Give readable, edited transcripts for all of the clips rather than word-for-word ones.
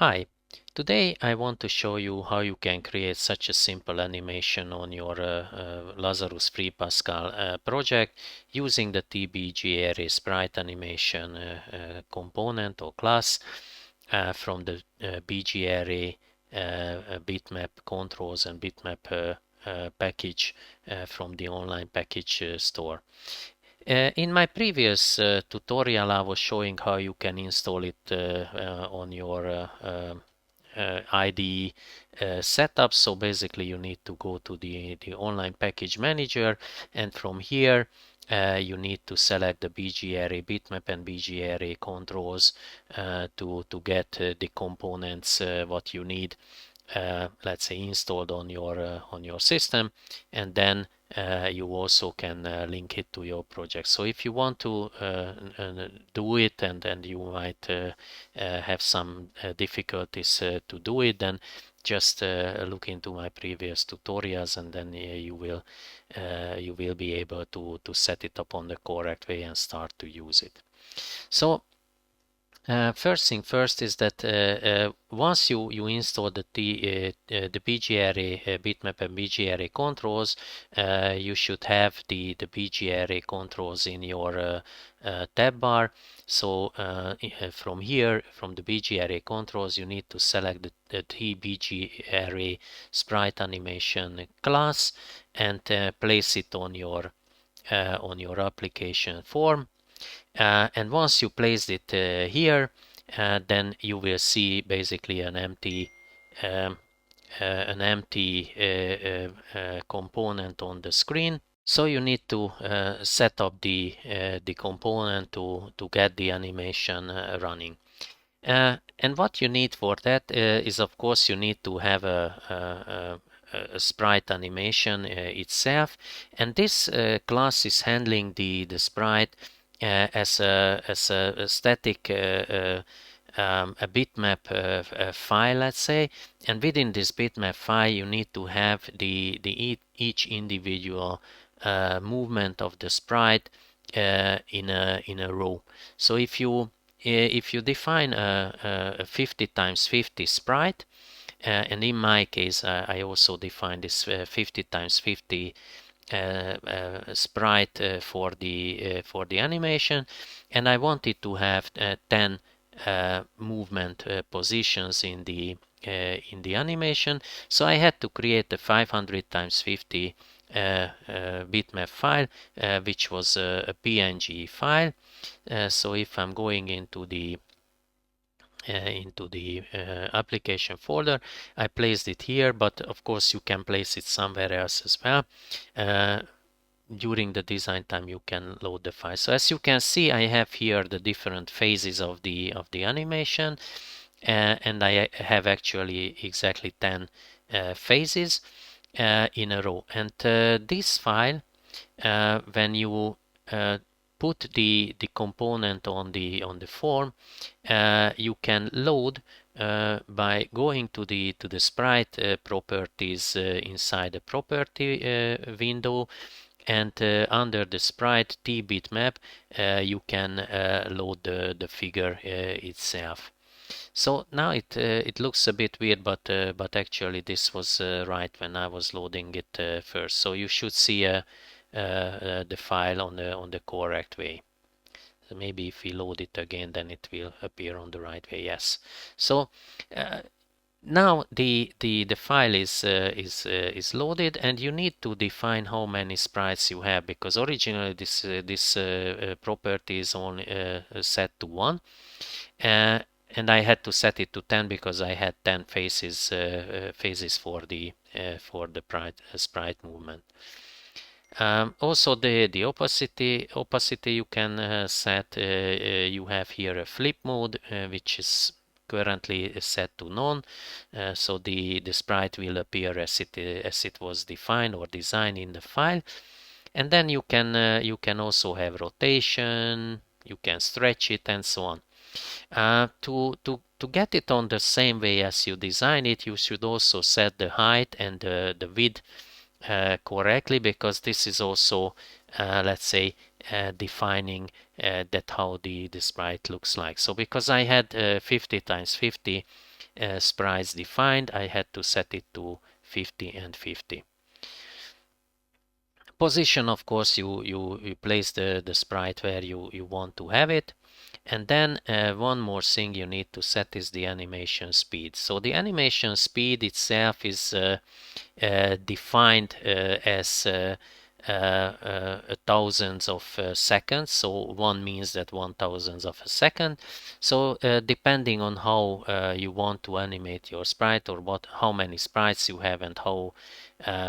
Hi, today I want to show you how you can create such a simple animation on your Lazarus Free Pascal project using the TBGRASpriteAnimation component or class from the BGRA bitmap controls and bitmap package from the online package store. In my previous tutorial, I was showing how you can install it on your IDE setup. So basically you need to go to the online package manager, and from here you need to select the BGRA bitmap and BGRA controls to get the components what you need, let's say, installed on your system, and then you also can link it to your project. So if you want to do it and you might have some difficulties to do it, then just look into my previous tutorials, and then you will be able to set it up on the correct way and start to use it. So first thing first is that once you install the BGRA bitmap and BGRA controls, you should have the BGRA controls in your tab bar. So from here, from the BGRA controls, you need to select the TBGRA Sprite Animation class and place it on your application form. And once you place it here, then you will see basically an empty component on the screen. So you need to set up the component to get the animation running. And what you need for that is, of course, you need to have a sprite animation itself, and this class is handling the sprite as a static a bitmap file, let's say, and within this bitmap file you need to have each individual movement of the sprite in a row. So if you define a 50 times 50 sprite, and in my case I also define this 50 times 50 sprite for the animation, and I wanted to have 10 movement positions in the animation. So I had to create a 500 times 50 bitmap file, which was a PNG file. So if I'm going into the application folder, I placed it here, but of course you can place it somewhere else as well. During the design time you can load the file. So as you can see, I have here the different phases of the animation, and I have actually exactly 10 phases in a row. And this file, when you put the component on the form, you can load by going to the sprite properties inside the property window, and under the sprite t bitmap you can load the figure itself. So now it looks a bit weird, but actually this was right when I was loading it first. So you should see the file on the correct way. So maybe if we load it again, then it will appear on the right way. Yes. So now the file is loaded, and you need to define how many sprites you have, because originally this property is only set to 1, and I had to set it to 10 because I had 10 phases for the sprite movement. Also the opacity you can set. You have here a flip mode, which is currently set to none, so the sprite will appear as it was defined or designed in the file. And then you can also have rotation, you can stretch it, and so on. To get it on the same way as you design it, you should also set the height and the width correctly, because this is also let's say defining that how the sprite looks like. So because I had 50 times 50 sprites defined, I had to set it to 50 and 50. Position, of course, you place the sprite where you want to have it. And then one more thing you need to set is the animation speed. So the animation speed itself is defined as thousands of seconds. So one means that 1,000th of a second. So depending on how you want to animate your sprite, or how many sprites you have and how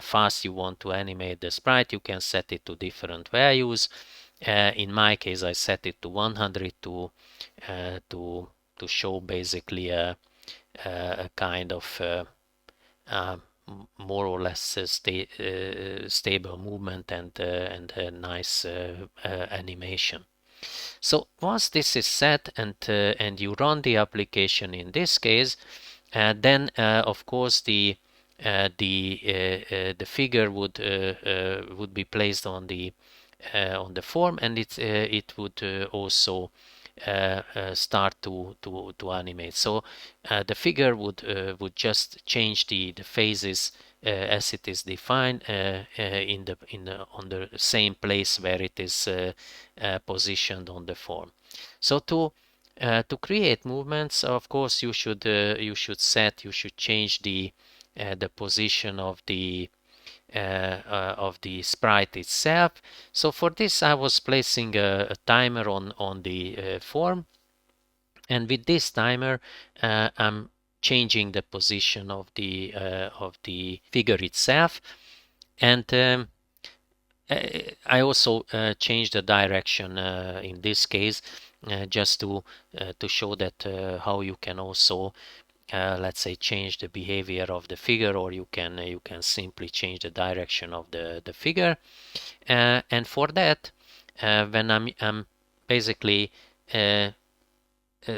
fast you want to animate the sprite, you can set it to different values. In my case, I set it to 100 to show basically a kind of uh, more or less stable movement and a nice animation. So once this is set and you run the application in this case, then of course the figure would be placed on the form, and it would also start to animate. So the figure would just change the phases as it is defined on the same place where it is positioned on the form. So to create movements, of course, you should change the position of the sprite itself. So for this, I was placing a timer on the form, and with this timer, I'm changing the position of the figure itself, and I also changed the direction in this case, just to show that how you can also let's say change the behavior of the figure, or you can simply change the direction of the figure. And for that, when I'm basically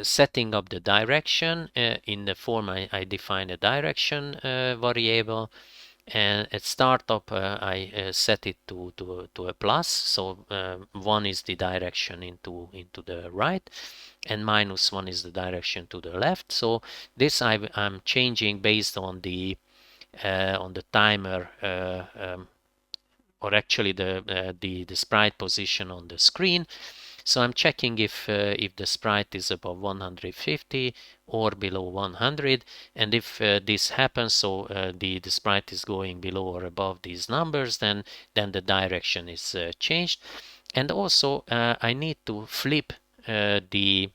setting up the direction in the form, I define a direction variable, and at startup I set it to a plus. So 1 is the direction into the right, and -1 is the direction to the left. So this I'm changing based on the timer, or actually the sprite position on the screen. So I'm checking if the sprite is above 150 or below 100, and if this happens, so the sprite is going below or above these numbers, then the direction is changed. And also I need to flip the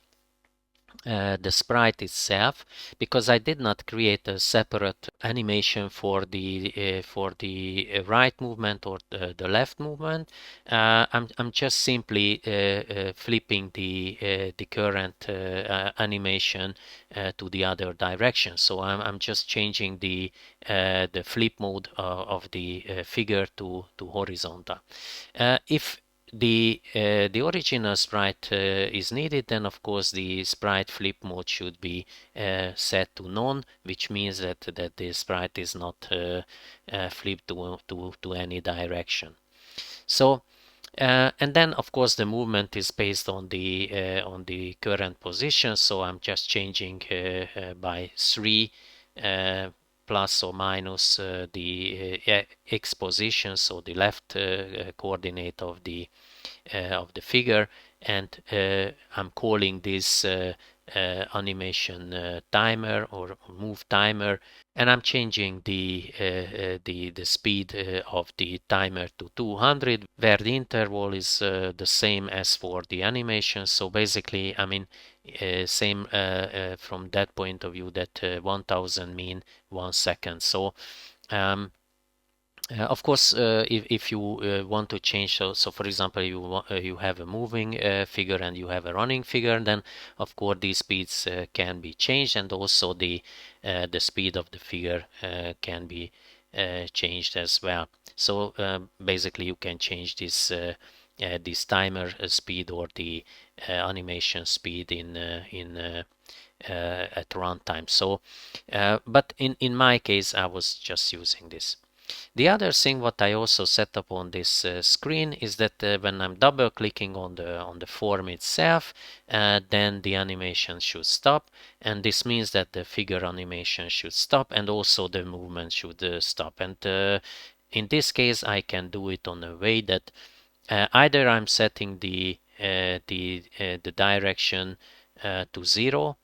sprite itself, because I did not create a separate animation for the right movement or the left movement. I'm just simply flipping the current animation to the other direction. So I'm just changing the flip mode of the figure to horizontal. If the original sprite is needed, then of course the sprite flip mode should be set to none, which means that the sprite is not flipped to any direction. So and then of course the movement is based on the current position. So I'm just changing by 3 plus or minus the x position, so the left coordinate of the figure, and I'm calling this animation timer or move timer, and I'm changing the speed of the timer to 200, where the interval is the same as for the animation. So basically, I mean, same from that point of view, that 1000 mean 1 second. So of course, if you want to change, so for example, you have a moving figure and you have a running figure, then of course these speeds can be changed, and also the speed of the figure can be changed as well. So basically, you can change this timer speed or the animation speed in at runtime. So, but in my case, I was just using this. The other thing what I also set up on this screen is that when I'm double clicking on the form itself, then the animation should stop, and this means that the figure animation should stop and also the movement should stop. And in this case I can do it on a way that either I'm setting the direction to 0,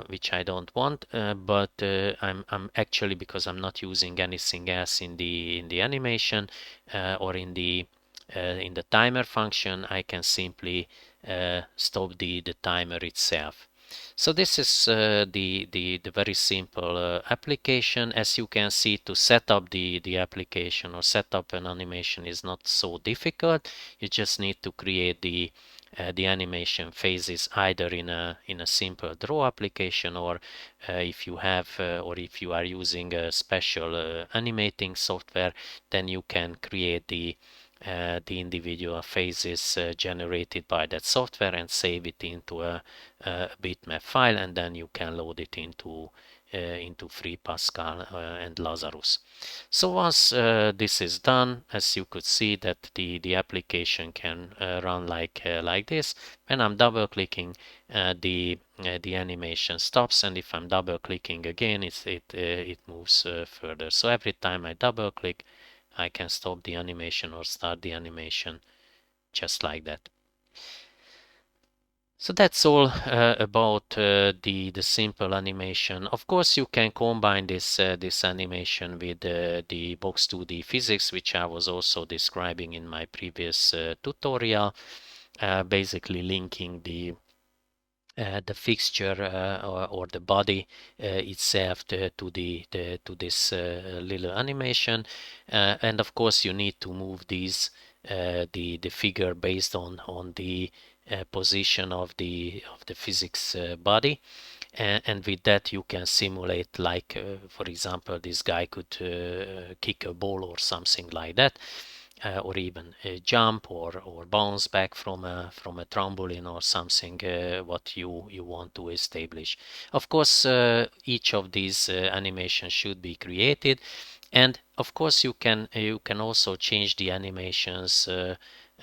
which I don't want, but I'm actually, because I'm not using anything else in the animation or in the timer function, I can simply stop the timer itself. So this is the very simple application. As you can see, to set up the application or set up an animation is not so difficult. You just need to create the animation phases either in a simple draw application, or if you have or if you are using a special animating software, then you can create the individual phases generated by that software and save it into a bitmap file, and then you can load it into Free Pascal and Lazarus. So once this is done, as you could see that the application can run like this. When I'm double clicking, the animation stops, and if I'm double clicking again, it moves further. So every time I double click, I can stop the animation or start the animation just like that. So that's all about the simple animation. Of course, you can combine this animation with the Box 2D physics, which I was also describing in my previous tutorial, basically linking the fixture or the body itself to this little animation, and of course you need to move the figure based on the position of the physics body, and with that you can simulate, like for example, this guy could kick a ball or something like that, or even jump or bounce back from a trampoline or something what you want to establish. Of course, each of these animations should be created, and of course you can also change the animations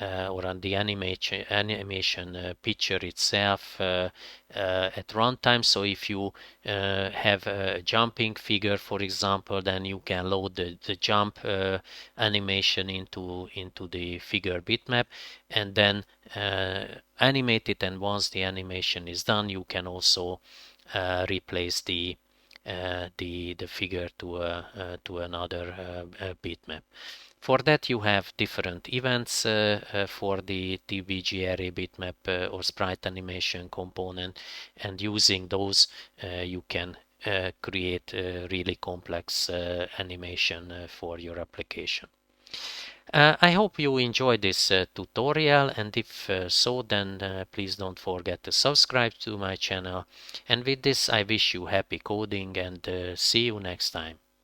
or on the animation picture itself at runtime. So if you have a jumping figure, for example, then you can load the jump animation into the figure bitmap and then animate it. And once the animation is done, you can also replace the figure to another bitmap. For that, you have different events for the TBGRA bitmap or sprite animation component, and using those, you can create really complex animation for your application. I hope you enjoyed this tutorial, and if so, then please don't forget to subscribe to my channel. And with this, I wish you happy coding, and see you next time.